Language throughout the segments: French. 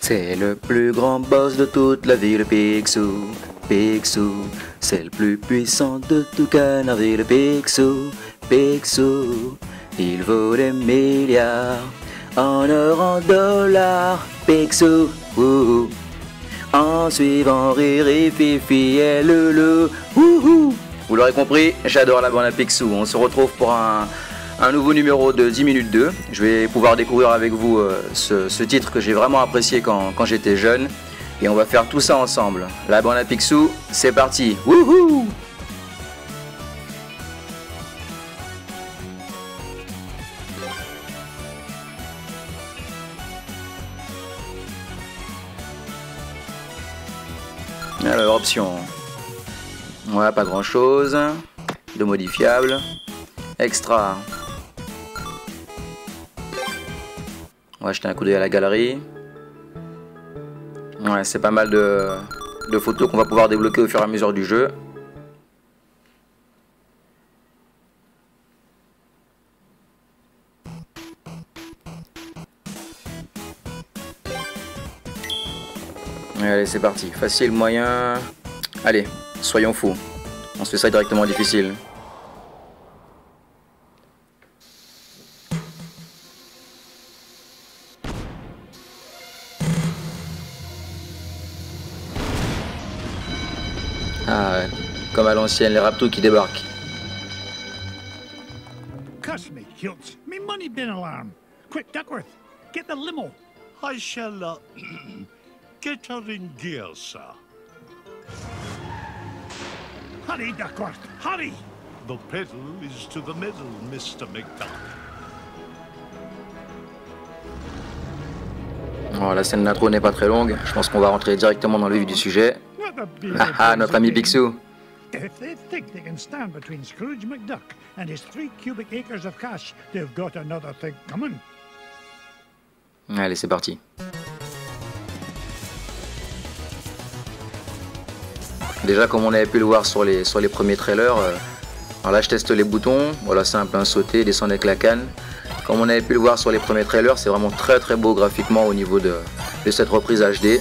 C'est le plus grand boss de toute la ville, Picsou. Picsou, c'est le plus puissant de tout Canardville, Picsou. Picsou, il vaut des milliards en or, en dollars. Picsou, wouhou. En suivant Riri, Fifi et Loulou, wouhou. Vous l'aurez compris, j'adore la bande à Picsou. On se retrouve pour un nouveau numéro de 10 minutes 2. Je vais pouvoir découvrir avec vous ce titre que j'ai vraiment apprécié quand j'étais jeune. Et on va faire tout ça ensemble. La bande à Picsou, c'est parti. Wouhou! Alors, option. Ouais, pas grand chose. De modifiable. Extra. On va jeter un coup d'œil à la galerie. Ouais, c'est pas mal de photos qu'on va pouvoir débloquer au fur et à mesure du jeu. Allez, c'est parti. Facile, moyen. Allez, soyons fous. On se fait ça directement difficile. Ah, comme à l'ancienne, les Raptous qui débarquent. Cuss me, Hilts. Me money bin alarm. Quick, Duckworth, get the limo. I shall, get her in gear, sir. Hurry, Duckworth, hurry! The pedal is to the middle, Mr. McDuck. Oh, la scène d'intro n'est pas très longue. Je pense qu'on va rentrer directement dans le vif du sujet. Ah, notre ami Picsou. If they think they can stand between Scrooge McDuck and his 3 cubic acres of cash, they've got another thing coming. Allez, c'est parti. Déjà, comme on avait pu le voir sur les premiers trailers, alors là je teste les boutons. Voilà, simple, hein, sauter, descendre avec la canne. Comme on avait pu le voir sur les premiers trailers, c'est vraiment très très beau graphiquement au niveau de cette reprise HD.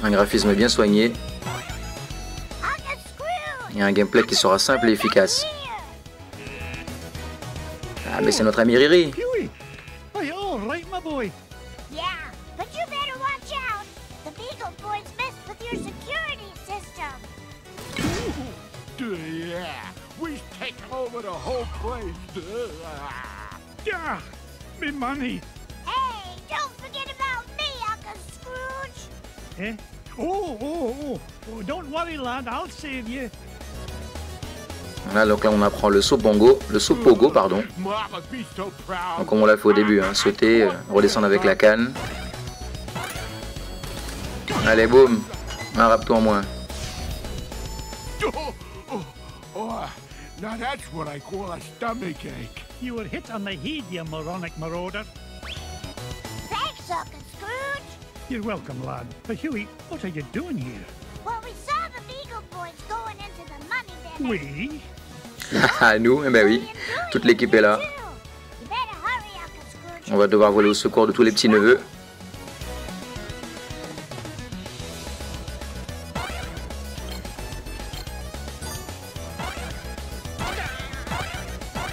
Un graphisme bien soigné. Et un gameplay qui sera simple et efficace. Ah, mais c'est notre ami Riri. Huey! Are you all right, my boy? Yeah, but you better watch out. The Beagle Boys messed with your security system. Yeah, we've taken over the whole place. Yeah, me money. Hey, don't forget about me, Uncle Scrooge. Eh? Oh, don't worry, lad, I'll save you. Là, donc là on apprend le saut bongo, le saut pogo pardon. Mama, be so proud. Donc comme on l'a fait au début, hein, sauter, redescendre avec la canne. Allez boum, un rapto en moins. Oh, now that's what I call a stomach ache. You were hit on the head, you moronic marauder. Thanks, Uncle Scrooge. You're welcome, lad. But Huey, what are you doing here? Well, we saw the Beagle Boys going into the money bin. We? Ah nous, eh ben oui, toute l'équipe est là. You better hurry, Uncle Scrooge. On va devoir voler au secours de tous les petits neveux.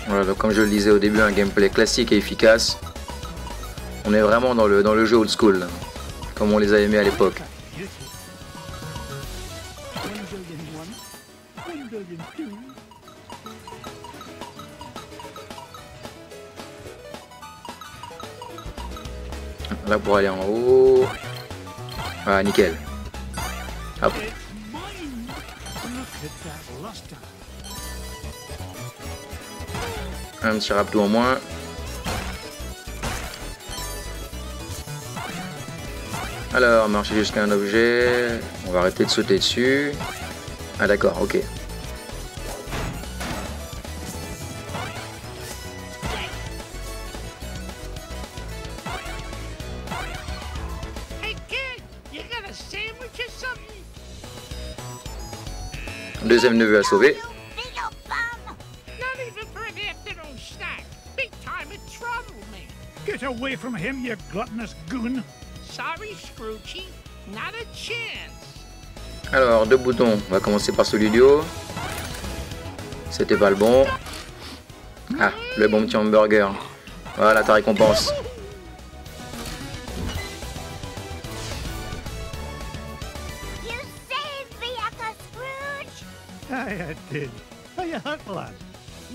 Voilà, donc comme je le disais au début, un gameplay classique et efficace. On est vraiment dans le jeu old school, là, comme on les a aimés à l'époque. 1 billion 2. Là pour aller en haut. Ah nickel. Hop. It's mine. Look at that luster. Un petit rapto en moins. Alors, marcher jusqu'à un objet. On va arrêter de sauter dessus. Ah d'accord, ok. Hey kid, you got a sandwich or something? Deuxième neveu à sauver. Beagle bum. Not even for an afternoon snack. Big time it trouble me. Get away from him, you gluttonous goon. Sorry, Scroogey. Not a chance. Alors, 2 boutons. On va commencer par celui du haut. C'était pas le bon. Ah, le bon petit hamburger. Voilà ta récompense. You saved me, Uncle Scrooge. I did. Are you hurt, lad?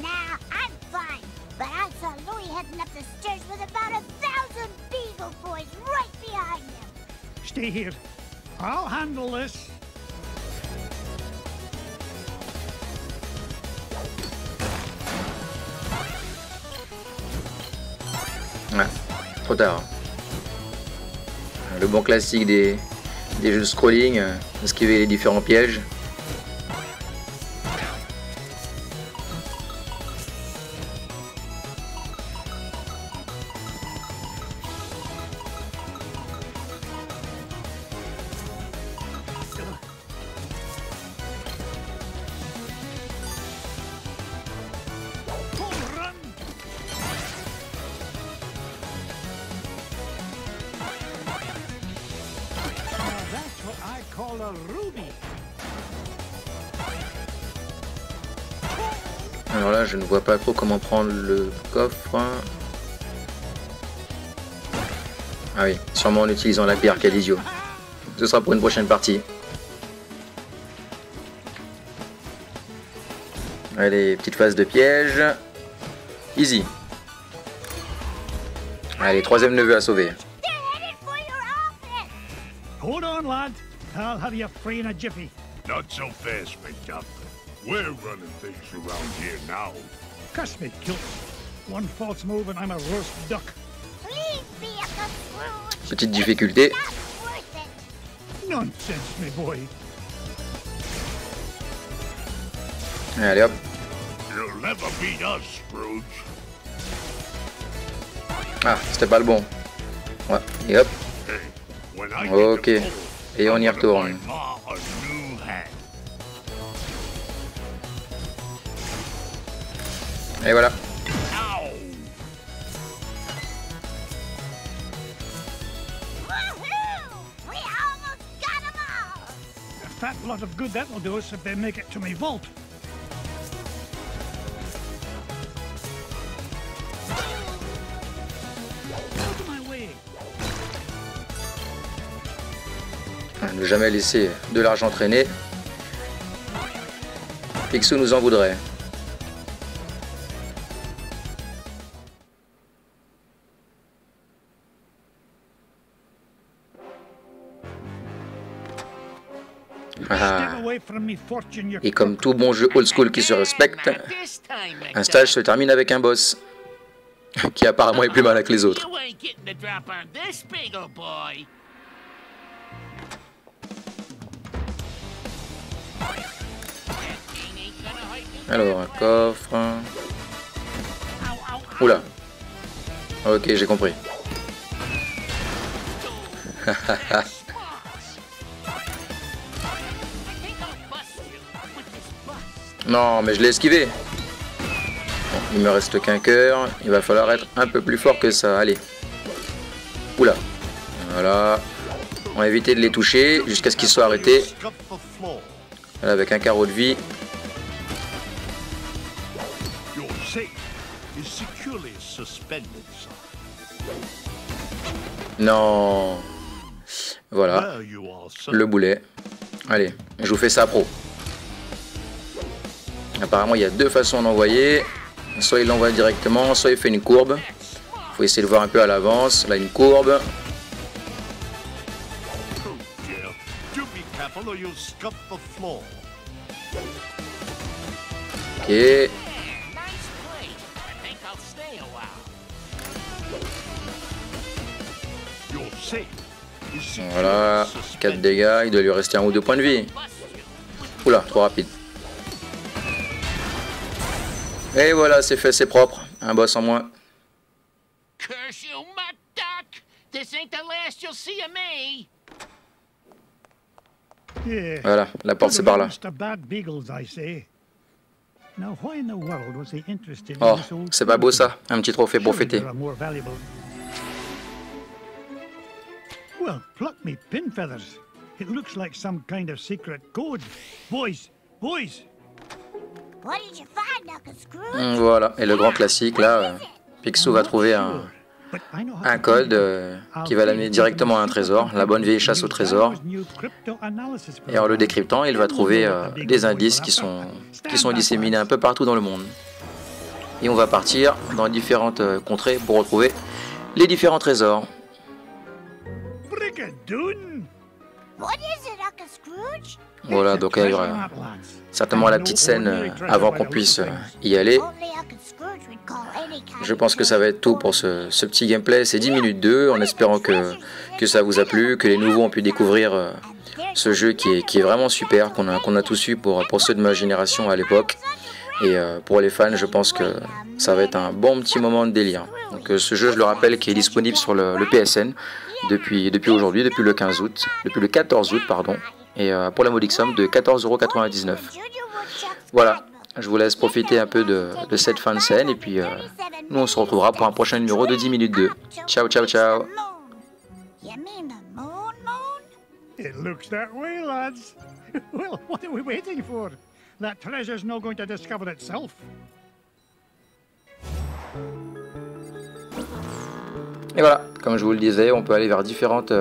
Nah, I'm fine. But I saw Louie heading up the stairs with about 1,000 Beagle Boys right behind him. Stay here. I'll handle this. Ouais, trop tard. Le bon classique des jeux de scrolling, esquiver les différents pièges. Call a ruby. Alors là, je ne vois pas trop comment prendre le coffre. Ah oui, sûrement en utilisant la pierre Cadizio. Ce sera pour une prochaine partie. Allez, petite phase de piège. Easy. Allez, 3e neveu à sauver. They're headed for your office. Hold on, lad. I'll have you free in a jiffy. Not so fast, McDuck. We're running things around here now. Cuss me, kilt. One false move and I'm a roast duck. Leave me, Uncle Scrooge. Petite difficulté. Not worth it. Nonsense, me boy. Allez hop. You'll never beat us, Scrooge. Ah, c'était pas le bon. Ouais, et hop. Hey, when I Ok. get to Et on y I'm gonna retourne. buy Ma a new hat. Et voilà. Ow! Woohoo! We almost got them all. A fat lot of good that'll do us if they make it to me vault. Out of my way. Ne jamais laisser de l'argent traîner. Picsou nous en voudrait. Ah. Step away from me fortune, you Et comme tout bon jeu old school qui se respecte, Not this time, un stage se termine avec un boss qui apparemment est plus malin que les autres. You ain't getting the drop on this Beagle Boy. That thing ain't gonna hurt you. Alors, un coffre. Oula. Ok, j'ai compris. I think I'll bust you with this bust. Non, mais je l'ai esquivé. Bon, il me reste qu'un cœur. Il va falloir être un peu plus fort que ça. Allez. Oula. Voilà. On va éviter de les toucher jusqu'à ce qu'ils soient arrêtés. Scuff the floor. Voilà, avec un carreau de vie. Your safe is securely suspended, son. Non. Voilà. There you are, sir. Le boulet. Allez, je vous fais ça pro. Apparemment, il y a 2 façons d'envoyer. Soit il l'envoie directement, soit il fait une courbe. Faut essayer de voir un peu à l'avance. Là, une courbe. Oh, dear. Do be careful or you'll scuff the floor. Ok. Yeah, nice play. I think I'll stay a while. Your safe is securely Voilà. 4 suspended. dégâts. Il doit lui rester 1 ou 2 points de vie. Bust you. Oula, trop rapide. Et voilà, c'est fait, c'est propre. Un boss en moins. Curse you, McDuck! This ain't the last you'll see of me. Yeah. Voilà, la porte c'est par là. Mr. Bad Beagles, I say. Now, why in the world was he interested in Oh, this old c'est pas beau ça. Un petit trophée pour Surely fêter. there are more valuable Well, pluck me pin feathers. It looks like some kind of secret code. Boys, boys. What did you find, Uncle Scrooge? Voilà, et le grand classique là, Picsou va trouver un code qui va l'amener directement à un trésor, la bonne vieille chasse au trésor. Et en le décryptant, il va trouver des indices qui sont disséminés un peu partout dans le monde. Et on va partir dans différentes contrées pour retrouver les différents trésors. Brigadoon. What is it, Uncle Scrooge? Voilà, donc il y aura certainement la petite scène avant qu'on puisse y aller. Only Uncle Scrooge would call any kind Je pense que ça va être tout pour ce petit gameplay. C'est 10 minutes 2, en espérant que ça vous a plu, que les nouveaux ont pu découvrir ce jeu qui est vraiment super, qu'on a tous eu pour ceux de ma génération à l'époque. Et pour les fans, je pense que ça va être un bon petit moment de délire. Donc ce jeu, je le rappelle, qui est disponible sur le PSN depuis aujourd'hui, depuis le 14 août, pardon, et pour la modique somme de 14,99 €. Voilà, je vous laisse profiter un peu de cette fin de scène, et puis nous on se retrouvera pour un prochain numéro de 10 minutes 2. Ciao, ciao, ciao. You mean the moon, moon? It looks that way, lads. Well, what are we waiting for? That treasure's not going to discover itself. Et voilà, comme je vous le disais, on peut aller vers différentes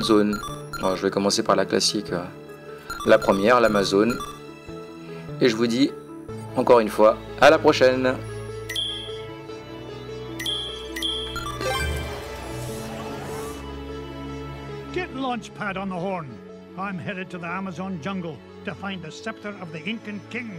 zones. Alors, je vais commencer par la classique, la première, l'Amazone. Et je vous dis, encore une fois, à la prochaine. Get Launchpad on the horn. I'm headed to the Amazon jungle to find the scepter of the Incan king.